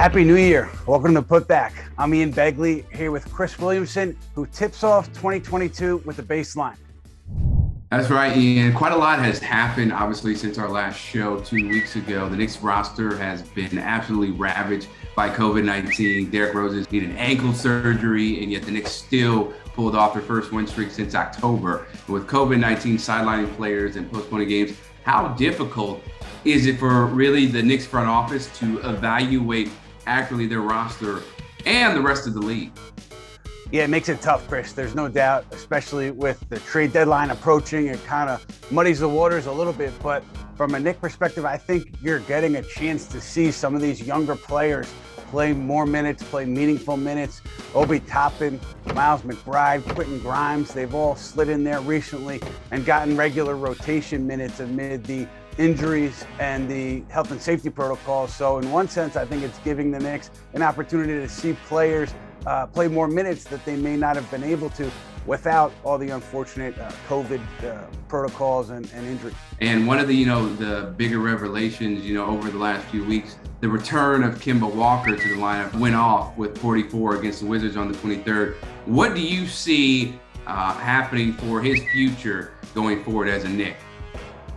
Happy New Year. Welcome to Putback. I'm Ian Begley here with Chris Williamson, who tips off 2022 with the baseline. That's right, Ian. Quite a lot has happened, obviously, since our last show 2 weeks ago. The Knicks roster has been absolutely ravaged by COVID-19. Derrick Rose needed ankle surgery, and yet the Knicks still pulled off their first win streak since October. And with COVID-19 sidelining players and postponing games, how difficult is it for really the Knicks front office to evaluate accurately their roster and the rest of the league? Yeah, it makes it tough, Chris. There's no doubt, especially with the trade deadline approaching. It kind of muddies the waters a little bit. But from a Knicks perspective, I think you're getting a chance to see some of these younger players play more minutes, play meaningful minutes. Obi Toppin, Miles McBride, Quentin Grimes, they've all slid in there recently and gotten regular rotation minutes amid the injuries and the health and safety protocols. So in one sense, I think it's giving the Knicks an opportunity to see players play more minutes that they may not have been able to without all the unfortunate COVID protocols and injuries. And one of the bigger revelations, over the last few weeks, the return of Kemba Walker to the lineup went off with 44 against the Wizards on the 23rd. What do you see happening for his future going forward as a Knick?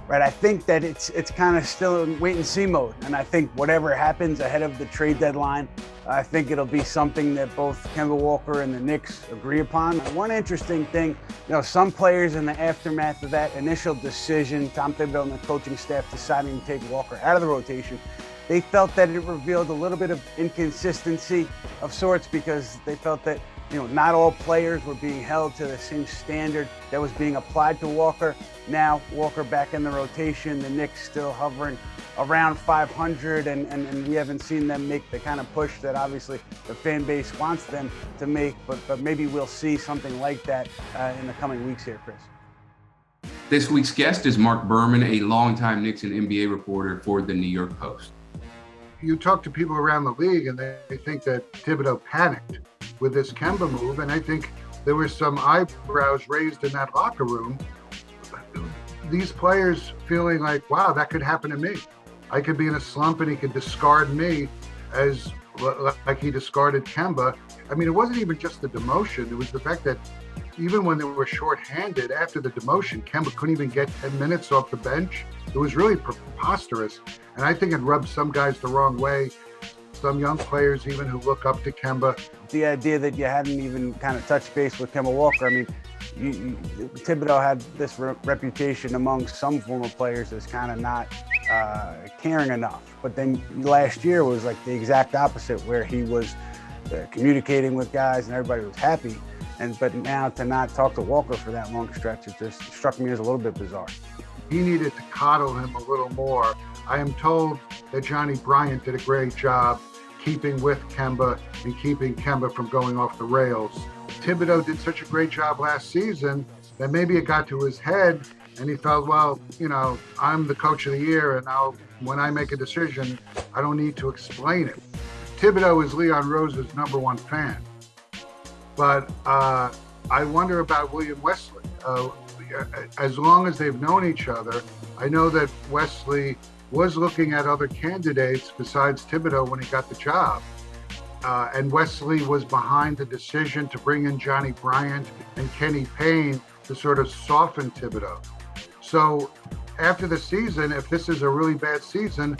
Right, I think that it's kind of still in wait and see mode. And I think whatever happens ahead of the trade deadline, I think it'll be something that both Kemba Walker and the Knicks agree upon. One interesting thing, some players in the aftermath of that initial decision, Tom Thibodeau and the coaching staff deciding to take Walker out of the rotation, they felt that it revealed a little bit of inconsistency of sorts because they felt that not all players were being held to the same standard that was being applied to Walker. Now, Walker back in the rotation, the Knicks still hovering around 500, and we haven't seen them make the kind of push that obviously the fan base wants them to make, but maybe we'll see something like that in the coming weeks here, Chris. This week's guest is Marc Berman, a longtime Knicks and NBA reporter for the New York Post. You talk to people around the league, and they think that Thibodeau panicked with this Kemba move, and I think there were some eyebrows raised in that locker room. These players feeling like, wow, that could happen to me. I could be in a slump and he could discard me as like he discarded Kemba. I mean, it wasn't even just the demotion. It was the fact that even when they were shorthanded after the demotion, Kemba couldn't even get 10 minutes off the bench. It was really preposterous. And I think it rubbed some guys the wrong way. Some young players even who look up to Kemba. The idea that you hadn't even kind of touched base with Kemba Walker, I mean, Thibodeau had this reputation among some former players as kind of not caring enough. But then last year was like the exact opposite, where he was communicating with guys and everybody was happy. But now to not talk to Walker for that long stretch, it just struck me as a little bit bizarre. He needed to coddle him a little more. I am told that Johnny Bryant did a great job keeping with Kemba and keeping Kemba from going off the rails. Thibodeau did such a great job last season that maybe it got to his head and he felt, well, I'm the coach of the year, and when I make a decision, I don't need to explain it. Thibodeau is Leon Rose's #1 fan. But I wonder about William Wesley. As long as they've known each other, I know that Wesley was looking at other candidates besides Thibodeau when he got the job. And Wesley was behind the decision to bring in Johnny Bryant and Kenny Payne to sort of soften Thibodeau. So after the season, if this is a really bad season,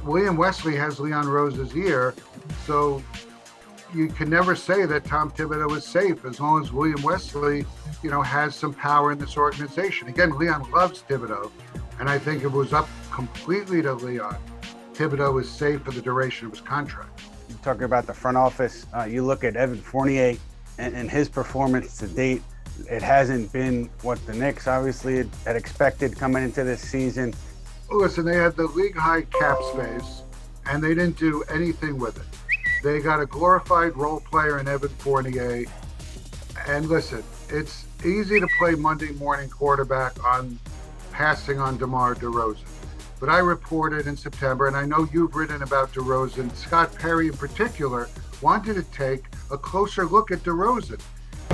William Wesley has Leon Rose's ear. So you can never say that Tom Thibodeau is safe as long as William Wesley, has some power in this organization. Again, Leon loves Thibodeau, and I think if it was up completely to Leon, Thibodeau is safe for the duration of his contract. You're talking about the front office. You look at Evan Fournier and his performance to date. It hasn't been what the Knicks obviously had expected coming into this season. Listen, they had the league-high cap space, and they didn't do anything with it. They got a glorified role player in Evan Fournier. And listen, it's easy to play Monday morning quarterback on passing on Demar DeRozan. But I reported in September, and I know you've written about DeRozan, Scott Perry in particular, wanted to take a closer look at DeRozan.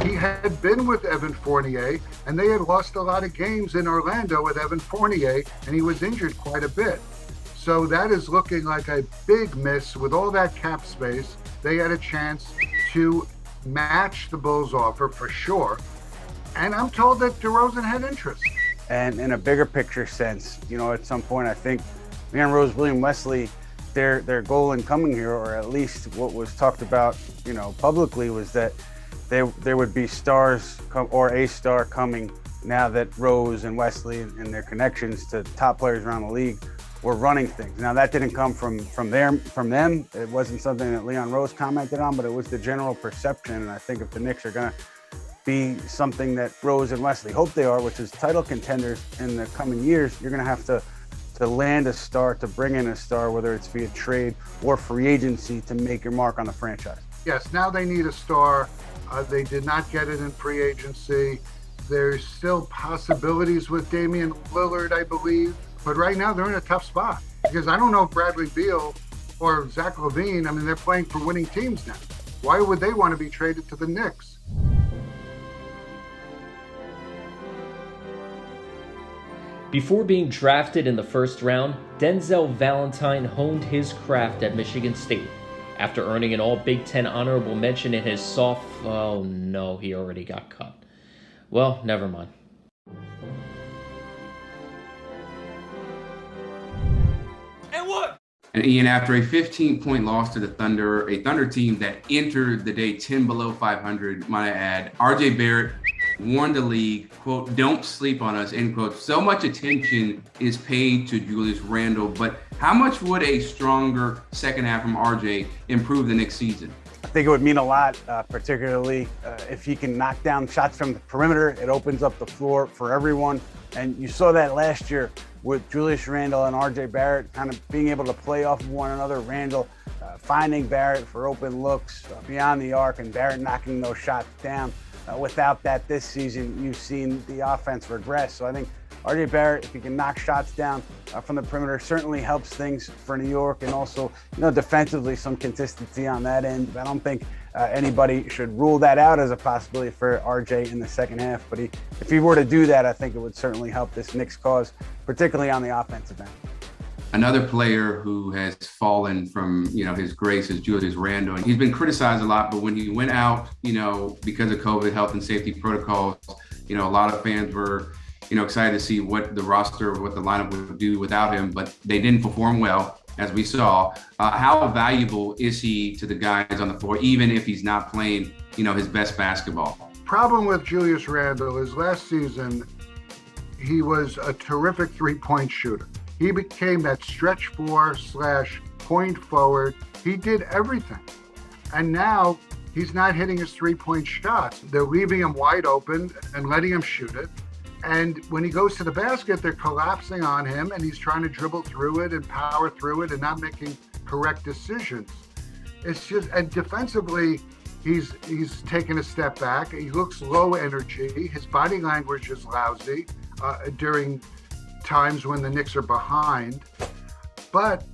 He had been with Evan Fournier, and they had lost a lot of games in Orlando with Evan Fournier, and he was injured quite a bit. So that is looking like a big miss. With all that cap space, they had a chance to match the Bulls offer for sure. And I'm told that DeRozan had interest. And in a bigger picture sense, at some point, I think Leon Rose, William Wesley, their goal in coming here, or at least what was talked about, publicly, was that there would be stars or a star coming now that Rose and Wesley and their connections to top players around the league were running things. Now that didn't come from them. It wasn't something that Leon Rose commented on, but it was the general perception. And I think if the Knicks are going to be something that Rose and Wesley hope they are, which is title contenders in the coming years, you're going to have to land a star, to bring in a star, whether it's via trade or free agency, to make your mark on the franchise. Yes, now they need a star. They did not get it in free agency. There's still possibilities with Damian Lillard, I believe. But right now they're in a tough spot because I don't know if Bradley Beal or Zach LaVine, they're playing for winning teams now. Why would they want to be traded to the Knicks? Before being drafted in the first round, Denzel Valentine honed his craft at Michigan State. After earning an All-Big Ten honorable mention in his oh no, he already got cut. Well, never mind. And Ian, after a 15-point loss to the Thunder, a Thunder team that entered the day 10 below 500, might I add, RJ Barrett warned the league, quote, "Don't sleep on us," end quote. So much attention is paid to Julius Randle, but how much would a stronger second half from RJ improve the next season? I think it would mean a lot, particularly if he can knock down shots from the perimeter. It opens up the floor for everyone. And you saw that last year with Julius Randle and RJ Barrett kind of being able to play off of one another. Randle finding Barrett for open looks beyond the arc, and Barrett knocking those shots down. Without that this season, you've seen the offense regress. So I think RJ Barrett, if he can knock shots down from the perimeter, certainly helps things for New York, and also, defensively, some consistency on that end. I don't think anybody should rule that out as a possibility for RJ in the second half. But if he were to do that, I think it would certainly help this Knicks cause, particularly on the offensive end. Another player who has fallen from, his grace is Julius Randle. And he's been criticized a lot, but when he went out, because of COVID health and safety protocols, a lot of fans were, excited to see what the roster, what the lineup would do without him, but they didn't perform well, as we saw. How valuable is he to the guys on the floor, even if he's not playing, his best basketball? Problem with Julius Randle is last season, he was a terrific three-point shooter. He became that stretch 4/point forward. He did everything. And now he's not hitting his three-point shots. They're leaving him wide open and letting him shoot it. And when he goes to the basket, they're collapsing on him, and he's trying to dribble through it and power through it and not making correct decisions. It's just, and defensively, he's taken a step back. He looks low energy. His body language is lousy during times when the Knicks are behind, but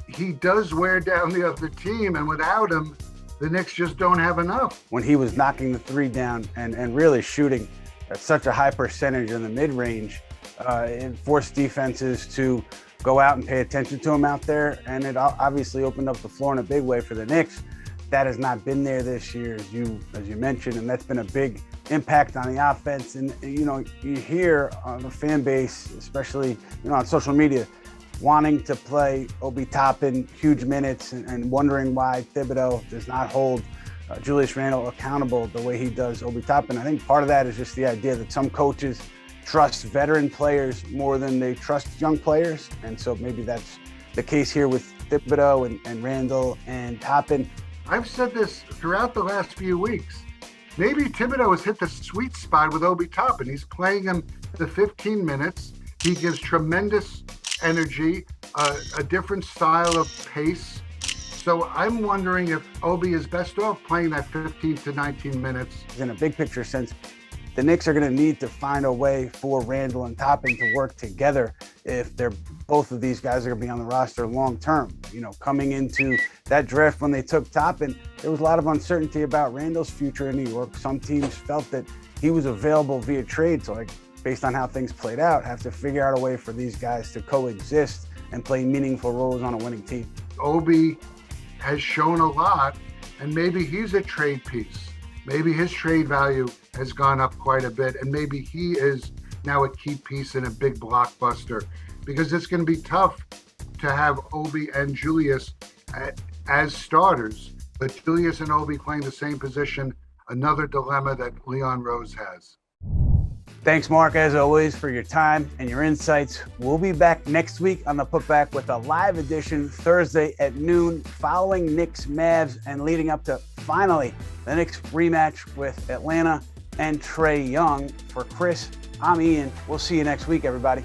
he does wear down the other team, and without him, the Knicks just don't have enough. When he was knocking the three down and really shooting at such a high percentage in the mid-range, it forced defenses to go out and pay attention to him out there, and it obviously opened up the floor in a big way for the Knicks. That has not been there this year, as you mentioned, and that's been a big impact on the offense. And you hear the fan base, especially on social media, wanting to play Obi Toppin huge minutes and wondering why Thibodeau does not hold Julius Randle accountable the way he does Obi Toppin. I think part of that is just the idea that some coaches trust veteran players more than they trust young players, and so maybe that's the case here with Thibodeau and Randle and Toppin. I've said this throughout the last few weeks. Maybe Thibodeau has hit the sweet spot with Obi Toppin. He's playing him the 15 minutes. He gives tremendous energy, a different style of pace. So I'm wondering if Obi is best off playing that 15 to 19 minutes. In a big picture sense, the Knicks are going to need to find a way for Randle and Toppin to work together if both of these guys are going to be on the roster long term. Coming into that draft when they took Toppin, there was a lot of uncertainty about Randle's future in New York. Some teams felt that he was available via trade, so based on how things played out, have to figure out a way for these guys to coexist and play meaningful roles on a winning team. Obi has shown a lot, and maybe he's a trade piece. Maybe his trade value has gone up quite a bit, and maybe he is now a key piece in a big blockbuster, because it's going to be tough to have Obi and Julius as starters, but Julius and Obi playing the same position, another dilemma that Leon Rose has. Thanks, Mark, as always, for your time and your insights. We'll be back next week on the Putback with a live edition Thursday at noon, following Knicks Mavs and leading up to, finally, the Knicks rematch with Atlanta and Trae Young. For Chris, I'm Ian. We'll see you next week, everybody.